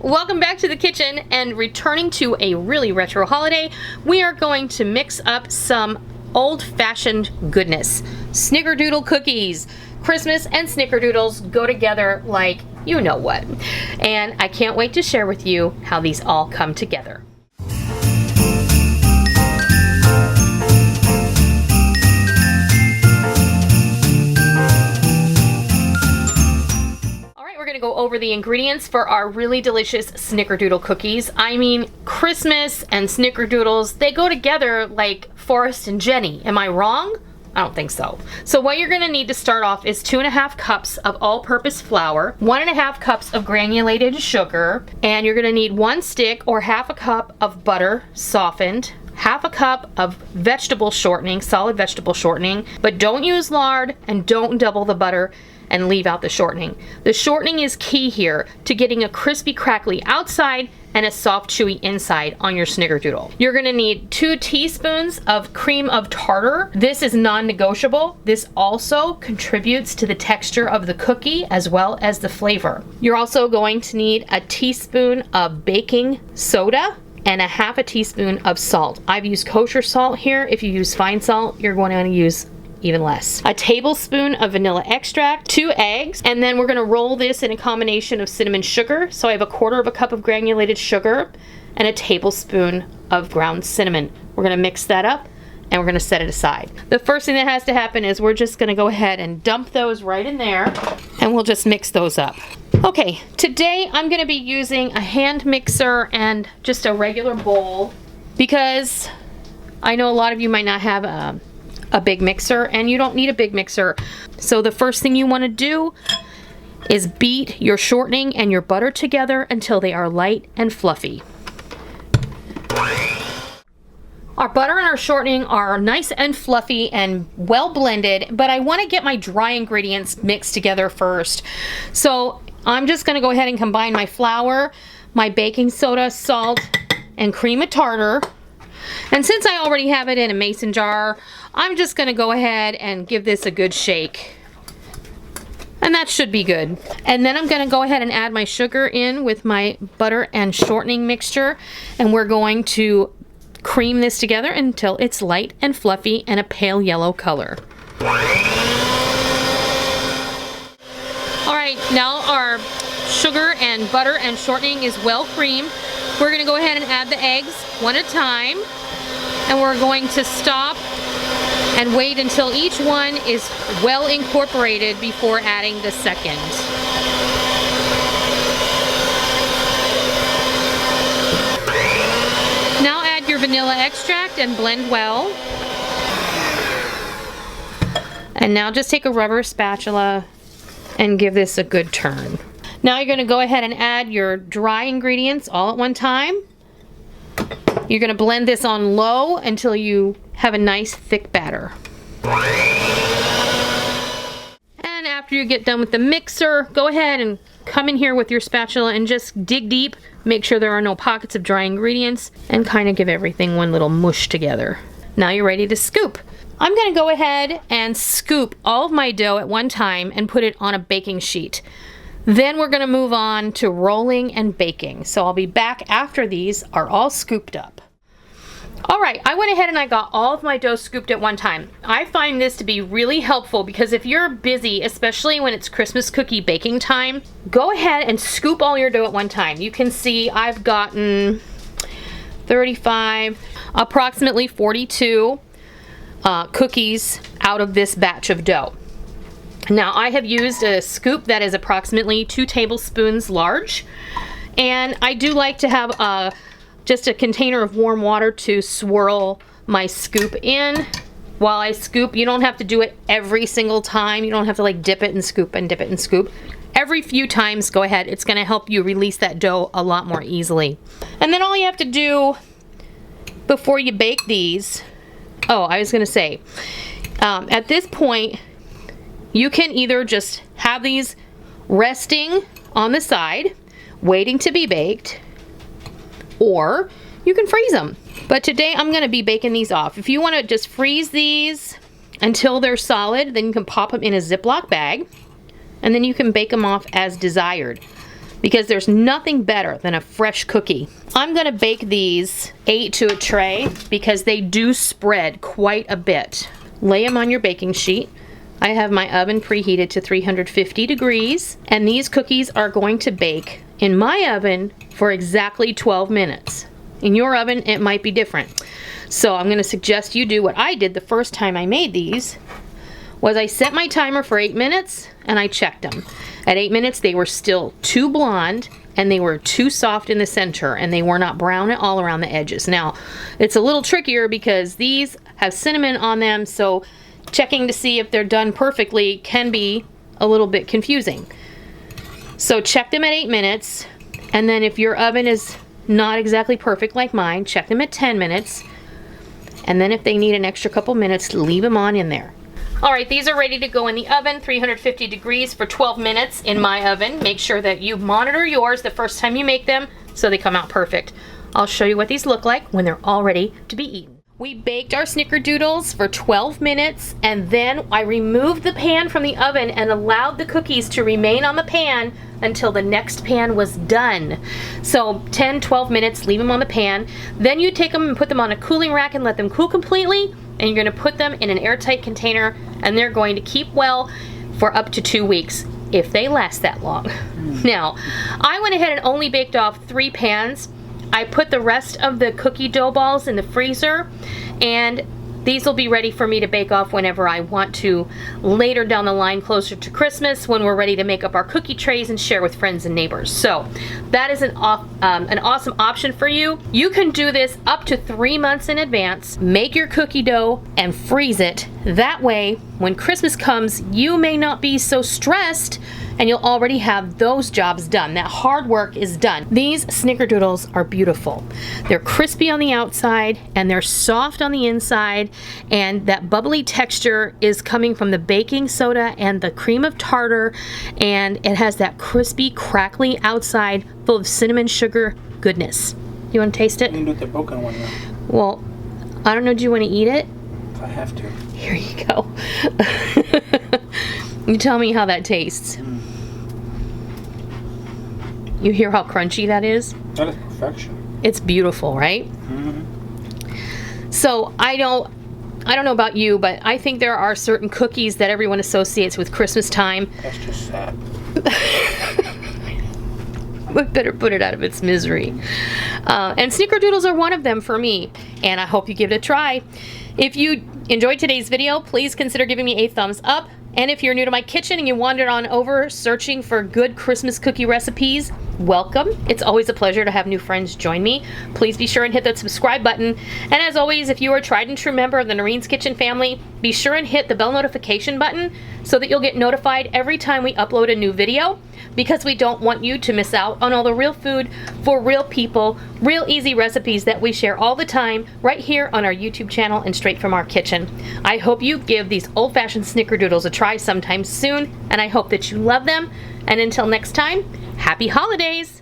welcome back to the kitchen, and returning to a really retro holiday, we are going to mix up some old-fashioned goodness. Snickerdoodle cookies. Christmas and Snickerdoodles go together like you know what. And I can't wait to share with you how these all come together. Go over the ingredients for our really delicious Snickerdoodle cookies. I mean, Christmas and Snickerdoodles, they go together like Forrest and Jenny. Am I wrong? I don't think so. So what you're gonna need to start off is 2.5 cups of all-purpose flour, 1.5 cups of granulated sugar, and you're gonna need 1 stick or 1/2 cup of butter softened, 1/2 cup of vegetable shortening, solid vegetable shortening, but don't use lard and don't double the butter and leave out the shortening. The shortening is key here to getting a crispy, crackly outside and a soft, chewy inside on your Snickerdoodle. You're gonna need 2 teaspoons of cream of tartar. This is non-negotiable. This also contributes to the texture of the cookie as well as the flavor. You're also going to need a teaspoon of baking soda and 1/2 teaspoon of salt. I've used kosher salt here. If you use fine salt, you're going to use even less. A tablespoon of vanilla extract, 2 eggs, and then we're gonna roll this in a combination of cinnamon sugar. So I have 1/4 cup of granulated sugar and a tablespoon of ground cinnamon. We're gonna mix that up and we're gonna set it aside. The first thing that has to happen is we're just gonna go ahead and dump those right in there and we'll just mix those up. Okay, today I'm gonna be using a hand mixer and just a regular bowl because I know a lot of you might not have a big mixer, and you don't need a big mixer. So the first thing you want to do is beat your shortening and your butter together until they are light and fluffy. Our butter and our shortening are nice and fluffy and well blended, but I want to get my dry ingredients mixed together first. So I'm just going to go ahead and combine my flour, my baking soda, salt, and cream of tartar. And since I already have it in a mason jar, I'm just gonna go ahead and give this a good shake. And that should be good. And then I'm gonna go ahead and add my sugar in with my butter and shortening mixture. And we're going to cream this together until it's light and fluffy and a pale yellow color. All right, now our sugar and butter and shortening is well creamed. We're gonna go ahead and add the eggs one at a time. And we're going to stop and wait until each one is well incorporated before adding the second. Now add your vanilla extract and blend well. And now just take a rubber spatula and give this a good turn. Now you're going to go ahead and add your dry ingredients all at one time. You're going to blend this on low until you have a nice thick batter. And after you get done with the mixer, go ahead and come in here with your spatula and just dig deep. Make sure there are no pockets of dry ingredients and kind of give everything one little mush together. Now you're ready to scoop. I'm going to go ahead and scoop all of my dough at one time and put it on a baking sheet. Then we're going to move on to rolling and baking. So I'll be back after these are all scooped up. All right, I went ahead and I got all of my dough scooped at one time. I find this to be really helpful because if you're busy, especially when it's Christmas cookie baking time, go ahead and scoop all your dough at one time. You can see I've gotten 35, approximately 42 cookies out of this batch of dough. Now I have used a scoop that is approximately 2 tablespoons large, and I do like to have just a container of warm water to swirl my scoop in. While I scoop, you don't have to do it every single time. You don't have to like dip it and scoop and dip it and scoop. Every few times, go ahead. It's gonna help you release that dough a lot more easily. And then all you have to do before you bake these, oh, I was gonna say, at this point, you can either just have these resting on the side, waiting to be baked, or you can freeze them. But today I'm gonna be baking these off. If you wanna just freeze these until they're solid, then you can pop them in a Ziploc bag, and then you can bake them off as desired. because there's nothing better than a fresh cookie. I'm gonna bake these 8 to a tray because they do spread quite a bit. Lay them on your baking sheet. I have my oven preheated to 350 degrees, and these cookies are going to bake in my oven for exactly 12 minutes. In your oven, it might be different. So I'm gonna suggest you do what I did the first time I made these, was I set my timer for 8 minutes and I checked them. At 8 minutes, they were still too blonde and they were too soft in the center, and they were not brown at all around the edges. Now, it's a little trickier because these have cinnamon on them, so checking to see if they're done perfectly can be a little bit confusing. So check them at 8 minutes, and then if your oven is not exactly perfect like mine, check them at 10 minutes, and then if they need an extra couple minutes, leave them on in there. All right, these are ready to go in the oven, 350 degrees for 12 minutes in my oven. Make sure that you monitor yours the first time you make them so they come out perfect. I'll show you what these look like when they're all ready to be eaten. We baked our Snickerdoodles for 12 minutes, and then I removed the pan from the oven and allowed the cookies to remain on the pan until the next pan was done. So 10, 12 minutes, leave them on the pan. Then you take them and put them on a cooling rack and let them cool completely, and you're gonna put them in an airtight container, and they're going to keep well for up to 2 weeks, if they last that long. Now, I went ahead and only baked off 3 pans. I put the rest of the cookie dough balls in the freezer, and these will be ready for me to bake off whenever I want to later down the line, closer to Christmas, when we're ready to make up our cookie trays and share with friends and neighbors. So that is an awesome option for you. You can do this up to 3 months in advance. Make your cookie dough and freeze it. That way, when Christmas comes, you may not be so stressed, and you'll already have those jobs done. That hard work is done. These Snickerdoodles are beautiful. They're crispy on the outside and they're soft on the inside, and that bubbly texture is coming from the baking soda and the cream of tartar, and it has that crispy, crackly outside full of cinnamon sugar goodness. You want to taste it? You can do the broken one now. Well, I don't know, do you want to eat it? I have to. Here you go. You tell me how that tastes. You hear how crunchy that is? That is perfection. It's beautiful, right? Mm-hmm. So I don't know about you, but I think there are certain cookies that everyone associates with Christmas time. That's just sad. We better put it out of its misery. And Snickerdoodles are one of them for me, and I hope you give it a try. If you enjoyed today's video, please consider giving me a thumbs up. And if you're new to my kitchen and you wandered on over searching for good Christmas cookie recipes, welcome. It's always a pleasure to have new friends join me. Please be sure and hit that subscribe button. And as always, if you are a tried and true member of the Noreen's Kitchen family, be sure and hit the bell notification button so that you'll get notified every time we upload a new video, because we don't want you to miss out on all the real food for real people, real easy recipes that we share all the time right here on our YouTube channel and straight from our kitchen. I hope you give these old-fashioned Snickerdoodles a try sometime soon, and I hope that you love them. And until next time, happy holidays!